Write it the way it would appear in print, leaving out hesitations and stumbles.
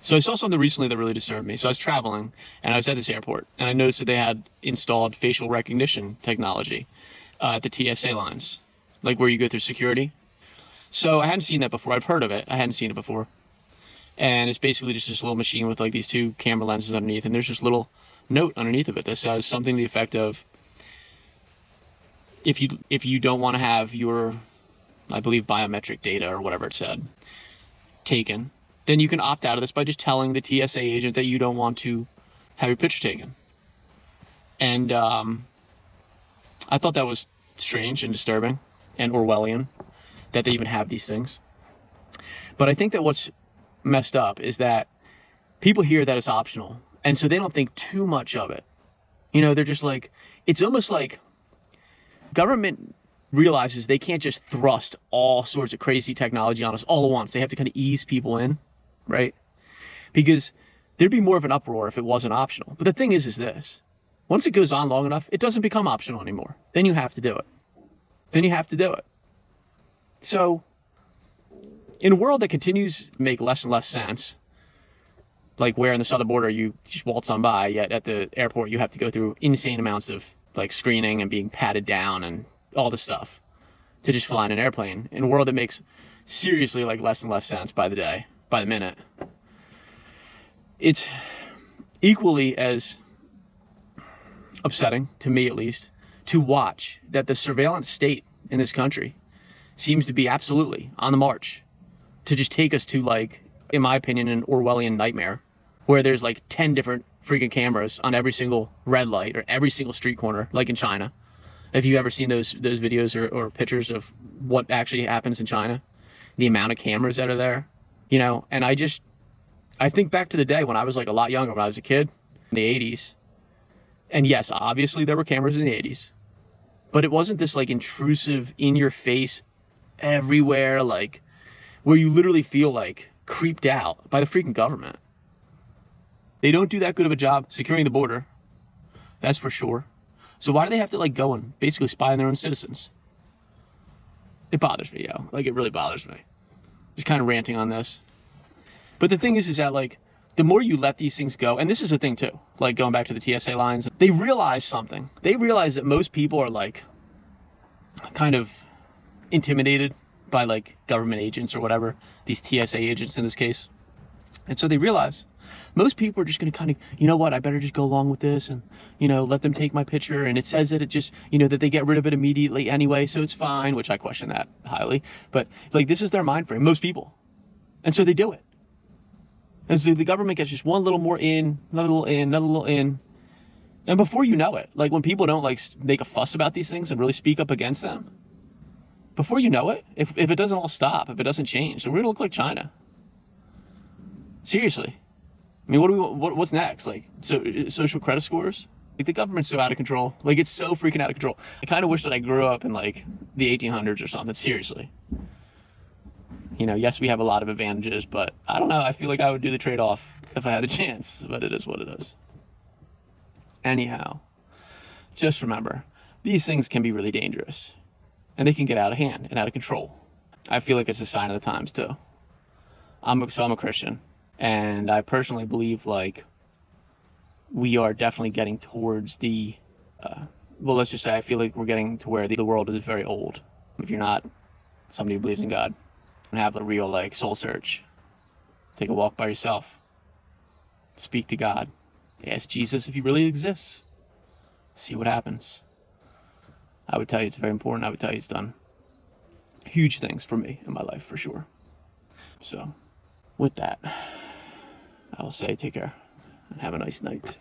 So I saw something recently that really disturbed me. So I was traveling and I was at this airport and I noticed that they had installed facial recognition technology at the TSA lines, like where you go through security. So I hadn't seen that before. I've heard of it. I hadn't seen it before. And it's basically just this little machine with like these two camera lenses underneath, and there's this little note underneath of it that says something to the effect of, if you don't want to have your, I believe, biometric data or whatever it said, taken, then you can opt out of this by just telling the TSA agent that you don't want to have your picture taken. And I thought that was strange and disturbing and Orwellian that they even have these things. But I think that what's messed up is that people hear that it's optional, and so they don't think too much of it. You know, they're just like, it's almost like government realizes they can't just thrust all sorts of crazy technology on us all at once. They have to kind of ease people in, right? Because there'd be more of an uproar if it wasn't optional. But the thing is this: once it goes on long enough, it doesn't become optional anymore. Then you have to do it. Then you have to do it. So in a world that continues to make less and less sense, like where in the southern border you just waltz on by, yet at the airport you have to go through insane amounts of like screening and being patted down and all this stuff to just fly in an airplane, in a world that makes seriously like less and less sense by the day, by the minute, it's equally as upsetting, to me at least, to watch that the surveillance state in this country seems to be absolutely on the march to just take us to, like, in my opinion, an Orwellian nightmare where there's like 10 different freaking cameras on every single red light or every single street corner, like in China. Have you ever seen those videos or pictures of what actually happens in China? The amount of cameras that are there, you know? And I think back to the day when I was like a lot younger, when I was a kid in the 80s. And yes, obviously there were cameras in the 80s, but it wasn't this like intrusive, in your face, everywhere, like where you literally feel like creeped out by the freaking government. They don't do that good of a job securing the border, that's for sure. So why do they have to like go and basically spy on their own citizens? It bothers me, yo. Like, it really bothers me. Just kind of ranting on this. But the thing is that like, the more you let these things go, and this is a thing too, like going back to the TSA lines, they realize something. They realize that most people are like kind of intimidated by like government agents or whatever, these TSA agents in this case. And so they realize most people are just going to kind of, you know what, I better just go along with this and, you know, let them take my picture. And it says that it just, you know, that they get rid of it immediately anyway, so it's fine, which I question that highly. But like, this is their mind frame, most people. And so they do it. And so the government gets just one little more in, another little in, another little in. And before you know it, like when people don't like make a fuss about these things and really speak up against them, before you know it, if it doesn't all stop, if it doesn't change, then we're gonna look like China. Seriously. I mean, what's next? Like, so social credit scores? Like, the government's so out of control. Like, it's so freaking out of control. I kind of wish that I grew up in like the 1800s or something. Seriously. You know, yes, we have a lot of advantages, but I don't know. I feel like I would do the trade-off if I had the chance, but it is what it is. Anyhow, just remember, these things can be really dangerous, and they can get out of hand and out of control. I feel like it's a sign of the times too. I'm a Christian, and I personally believe like we are definitely getting towards the, well, let's just say I feel like we're getting to where the world is very old. If you're not somebody who believes in God, and have a real like soul search, take a walk by yourself, speak to God, ask Jesus if he really exists, see what happens. I would tell you it's very important. I would tell you it's done huge things for me in my life, for sure. So with that, I will say take care and have a nice night.